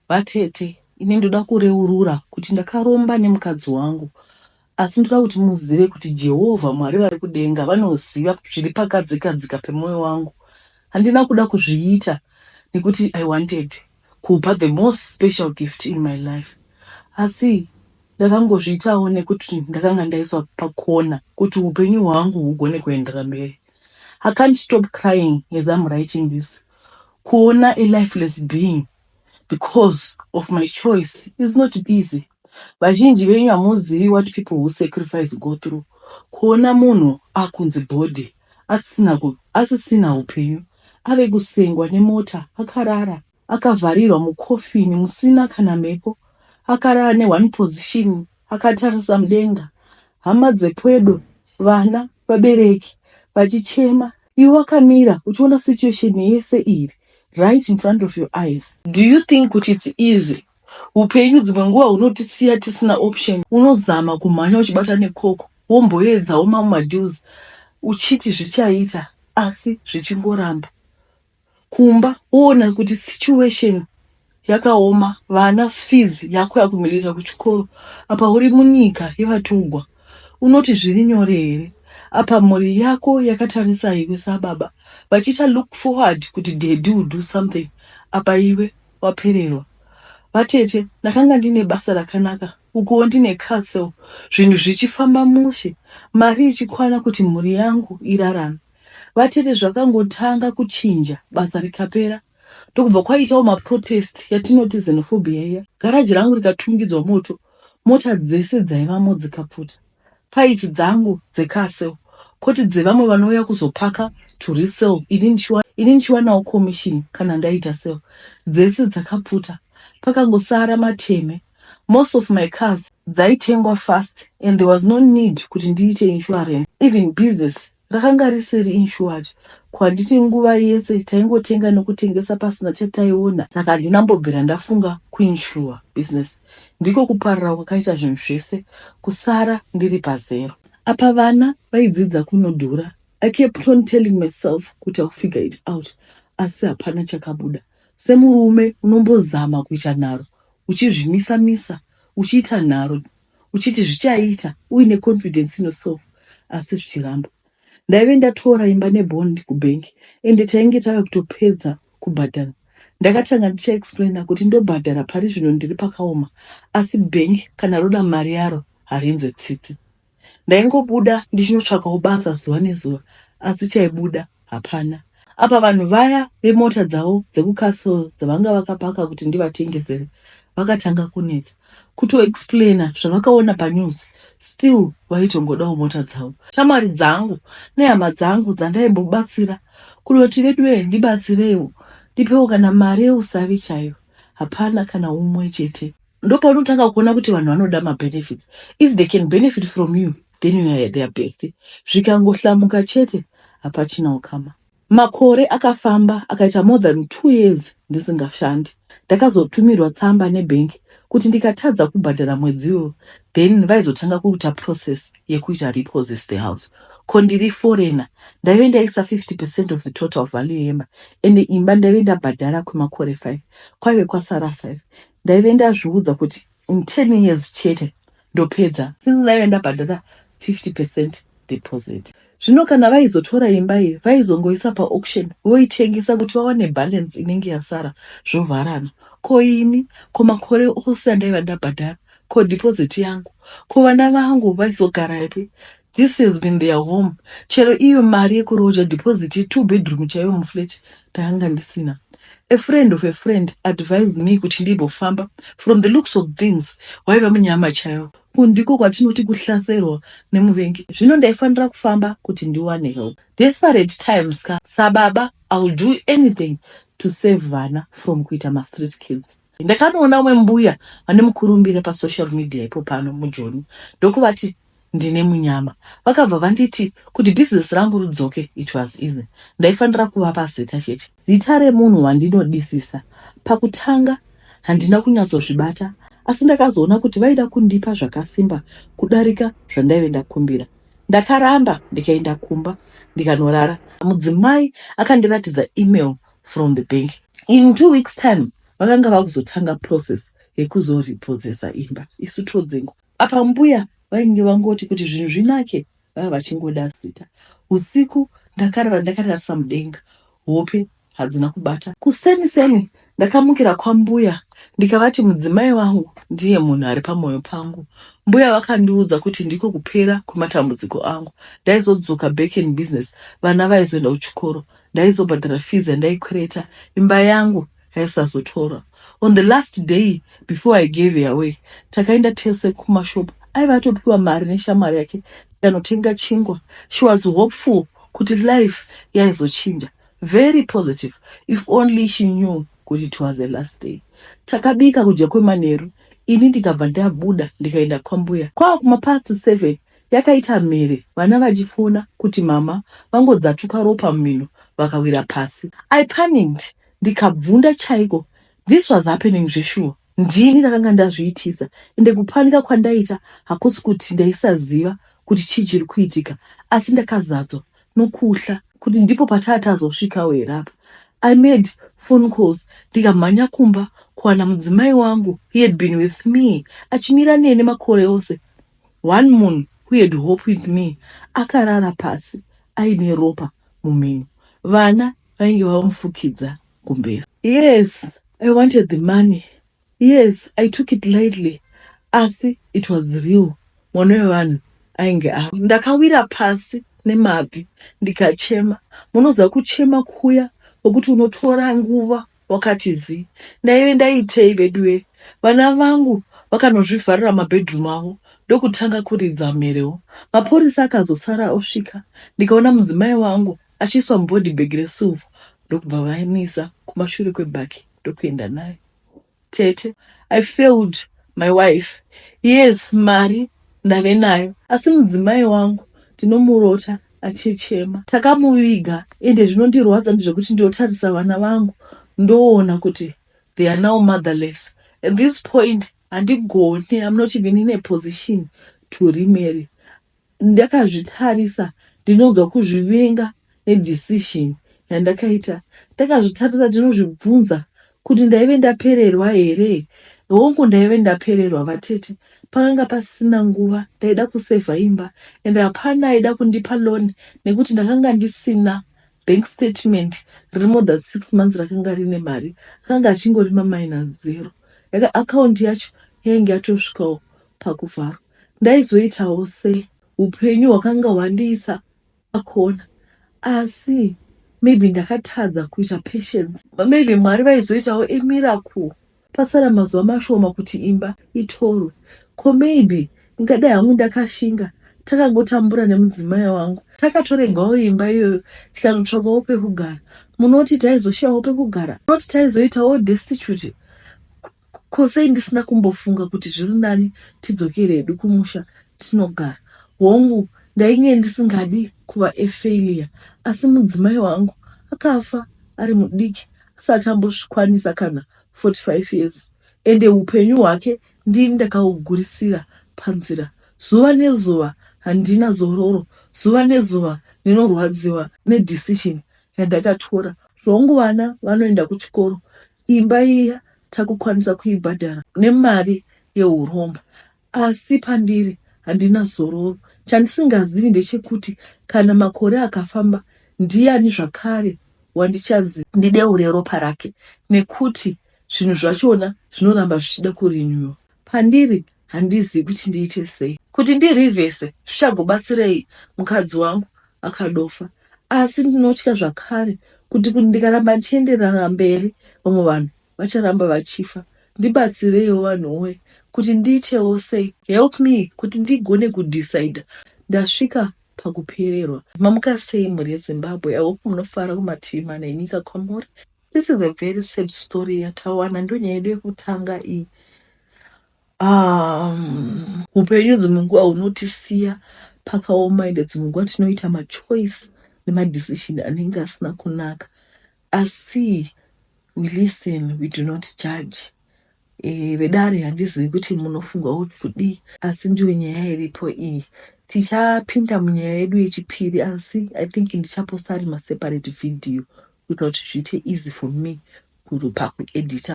Vatete, ini ndoda kureurura kuti ndakaromba nemukadzi wangu, asi ndoda kuti muzive kuti Jehovha Mwari vari kudenga vanoziva zviri pakadzikadzika pemwoyo wangu. Handina kuda kuzviita nekuti I wanted kupa the most special gift in my life. Asi ndakangozviitawo nekuti ndakanga ndaiswa pakona kuti upenyu hwangu hugone kuendera mberi. I can't stop crying as I'm writing this. Kuona a lifeless being because of my choice is not easy. Vazhinji venyu hamuzivi what people who sacrifice go through. Kuona munhu akunzi body asisina upenyu, ave kusengwa nemota, akarara, akavharirwa mukofini musina kana mhepo, akarara ne1 position, akatarisa mudenga, hama dzepwedo, vana, vabereki, vachichema, iwe wakamira uchiona situation yese iri right in front of your eyes. Do you think kuti it's easy? Upenyu dzimwe nguva unotisiya tisina option, unozama kumhanya uchibata nekoko, womboedzawo mamwe madeals uchiti zvichaita asi zvichingoramba. Kumba woona kuti situation yakaoma, vana fees yako yakumirira kuchikoro, apa uri munyika yevatugwa, unoti zviri nyore here? Apa mhuri yako yakatarisa iwe sababa vachita look forward kuti daddy will do something, apa iwe wapererwa. Vatete, ndakanga ndine basa rakanaka, ukuwo ndine castle, zvinhu zvichifamba mushe, mari ichikwana kuti mhuri yangu irarame. Vatete, zvakangotanga kuchinja, basa rikapera, ndokubva kwaitawo maprotest yatinoti xenophobia iya. Garaji rangu rikatungidzwa moto, mota dzese dzaivamo dzikaputa. Paiti dzangu dzecastle, koti dzevamwe vanouya kuzopaka to resell, ini ndichiwanawo commission kana ndaita sell, dzese dzakaputa. Pakangosara mateme. Most of my cars dzaitengwa fast and there was no need kuti ndiite insurance. Even business rakanga risiri insured. Kwanditi nguva yese taingotenga nokutengesa pasina chataiona. Saka handinambobvira ndafunga kuinsure business. Ndiko kuparira kwakaita zvinhu zvese, kusara ndiri pazero. Apa vana vaidzidza kunodhura. I kept on telling myself kuti I'll figure it out. Asi hapana chakabuda. Semurume unombozama kuita nharo, uchizvimisa-misa, uchiita nharo, uchiti zvichaita, uine confidence in yourself, asi zvichiramba. Ndaive ndatora imba nebhondi kubhengi, ende tainge tava kutopedza kubhadhara. Ndakatanga ndichaexplaina kuti ndobhadhara pari zvino ndiri pakaoma, asi bhengi kana roda mari yaro harinzwe tsitsi. Ndaingobuda ndichinotsvakawo basa zuva nezuva, asi chaibuda hapana. Apa vanhu vaya vemota dzavo dzekukastle dzavanga vakapaka kuti ndivatengesere vakatanga kunetsa kutoexplaina zvavakaona panews, still vaitongodawo mota dzavo. Shamwari dzangu nehama dzangu dzandaimbobatsira kunoti veduwe ndibatsirewo, ndipewo kana mari yeusavi chaiyo, hapana kana umwe chete. Ndopaunotanga kuona kuti vanhu vanoda mabenefits. If they can benefit from you, then you are their best. Zvikangohlamuka chete, hapachina ukama. Makore akafamba, akaita more than 2 years ndisingashandi. Ndakazotumirwa tsamba nebhengi kuti ndikatadza kubhadhara mwedziwo, then vaizotanga kuita process yekuita repossess the house. Ko ndiri foreigner, ndaive ndaisa 50% of the total value yemba, ende imba ndaive ndabhadhara kwemakore 5, kwaive kwasara 5. Ndaive ndazviudza kuti in 10 years chete ndopedza, since ndaive ndabhadhara 50% deposit. Zvino kana vaizotora imba iyi, vaizongoisa pa-auction, voitengesa kuti vawane balance inenge yasara, zvovharana. Ko ini, ko makore ose andaiva ndabhadhara, ko deposit yangu, ko vana vangu vaizogarapi. This has been their home. Chero iyo mari yekuroja deposit 2 bedroom chaiyo muflat, ndanga ndisina. A friend of a friend advised me kuti ndibofamba. From the looks of things, waiva munyama chaiyo. Kundiko kwatinoti kuhlaserwa nemuvengi. Zvino ndaifanira kufamba kuti ndiwane help. Desperate times sababa, I'll do anything to save vana from kuita ma-street kids. Ndakanoona umwe mbuya vane mukurumbira pa-social media ipo pano mujoni. Ndokuvati ndine munyama. Vakabva vanditi kuti business rangu rudzoke, it was easy. Ndaifanira kuvapa zita chete. Zita remunhu wandinodisisa. Pakutanga handina kunyatsozvibata, asi ndakazoona kuti vaida kundipa zvakasimba kudarika zvandaive ndakumbira. Ndakaramba ndikaenda kumba ndikanorara. Mudzimai akandiratidza email from the bank. In 2 weeks time vakanga vakuzotanga process yekuzoripozesa imba isu todzengo. Apa mbuya vainge vangoti kuti zvinhu zvinake vava vachingoda zita. Usiku ndakarara ndakatarisa mudenga, hope hadzina kubata. Kuseni ndakamukira kwambuya ndikavati mudzimai wangu ndiye munhu ari pamwoyo pangu. Mbuya vakandiudza kuti ndiko kupera kwematambudziko angu. Ndaizodzoka back in business, vana vaizoenda kuchikoro, ndaizobhadhara fees yandaikwereta, imba yangu yaisazotora. On the last day before I gave her away, takaenda tese kumashopu, aiva atopiwa mari neshamwari yake tikanotenga chingwa. She was hopeful kuti life yaizochinja, very positive, if only she knew kuti it was the last day. Takabika kudya kwemanheru, ini ndikabva ndabuda ndikaenda kwambuya. Kwava kumapasi 7 yakaita mhere, vana vachifona kuti mama vangodzatuka ropa mumhino vakawira pasi. I panicked, ndikabvunda chaiko. This was happening zveshuwa. Ndini ndakanga ndazviitisa, ende kupanika kwandaita hakusi kuti ndaisaziva kuti chii chiri kuitika, asi ndakazadzwa nokuhla kuti ndipo patatazosvikawo here apa. I made phone calls, ndikamhanya kumba kuwana mudzimai wangu. He had been with me, achimira nene makore ose. One moon who had hope with me, akarara pasi aine ropa mumhino. Vana vainge vamufukidza kumberi. Yes, I wanted the money. Yes, I took it lightly. Asi it was real. Mwana wevanhu ainge avo. Ndakawira pasi nemabvi ndikachema. Munoziva kuchema kuya wokuti unotora nguva wakati zii. Ndaive ndaitei veduwe. Vana vangu vakanozvivharira mabedroom avo ndokutanga kuridza mherewo. Mapurisa akazosara osvika, ndikaona mudzimai wangu achiiswa mubody bag resilver, ndokubva vaimisa kumashure kwebhaki ndokuenda naye. Tete, I failed my wife. Yes, mari ndave nayo, asi mudzimai wangu ndinomurota achichema. Takamuviga, ende zvinondirwadza ndezvekuti ndiotarisa vana vangu ndoona kuti they are now motherless. At this point, handigoni, I'm not even in a position to remarry. Ndakazvitarisa, ndinonzwa kuzvivenga nedecision yandakaita. Ndakazvitarisa, ndinozvibvunza kuti ndaive ndapererwa here. Hongu ndaive ndapererwa vatete. Pakanga pasina nguva, ndaida kusevha imba, ende hapana aida kundipa loan nekuti ndakanga ndisina bank statement riri more than 6 months rakanga rine mari. Akanga achingori -0. Account yacho yainge yatosvikawo pakuvharwa. Ndaizoitawo sei? Upenyu hwakanga hwandiisa pakona. Asi maybe ndakatadza kuita patience. Maybe Mwari vaizoitawo miracle. Pasara mazuva mashoma kuti imba itorwe. Ko maybe ngadai hangu ndakashinga, takangotambura nemudzimai wangu, takatoregawo imba iyoyo tikanotsvakawo pekugara. Munoti taizoshayawo pekugara? Munoti taizoitawo destitute? Ko sei ndisina kumbofunga kuti zviri nani tidzokere hedu kumusha tinogara? Hongu ndainge ndisingadi kuva failure, asi mudzimai wangu akafa ari mudiki asati ambosvikwanisa kana 45 years. Ende upenyu hwake ndini ndakaugurisira panzira. Zuva nezuva handina zororo, zuva nezuva ndinorwadziwa nedecision yandakatora. Zvongu vana vanoenda kuchikoro, imba iya takukwanisa kuibhadhara nemari yeuromba, asi pandiri handina zororo. Chandisingazivi ndechekuti kana makore akafamba, ndiani zvakare wandichanzi ndideure ropa rake, nekuti zvinhu zvachona zvinoramba zvichida kurinyuwa. Pandiri handizivi kuti ndiite sei. Kuti ndirivhese zvichagobatsirei? Mukadzi wangu akadofa. Asi ndinotya zvakare kuti ndikaramba ndichienderera mberi, vamwe vanhu vacharamba vachifa. Ndibatsireiwo vanhuwe kuti ndiitewo sei. Help me kuti ndigone kudecide. Ndasvika pakupererwa. Mamuka sei mhuri yeZimbabwe? I hope munofara kumativi mana enyika kwamuri. This is a very sad story yatawana, ndo nyaya yedu yekutanga iyi. Upenyu dzimwe nguva hunotisiya pakaoma, ende dzimwe nguva tinoita machoice nemadecision anenge asina kunaka. Asi we listen, we do not judge. Vedare handizivi kuti munofunga kuti kudii, asi ndiyo nyaya iripo iyi. Tichapinda munyaya yedu yechipiri, asi I think ndichaposta ari maseparate video kuita kuti zviite easy for me pakuedita.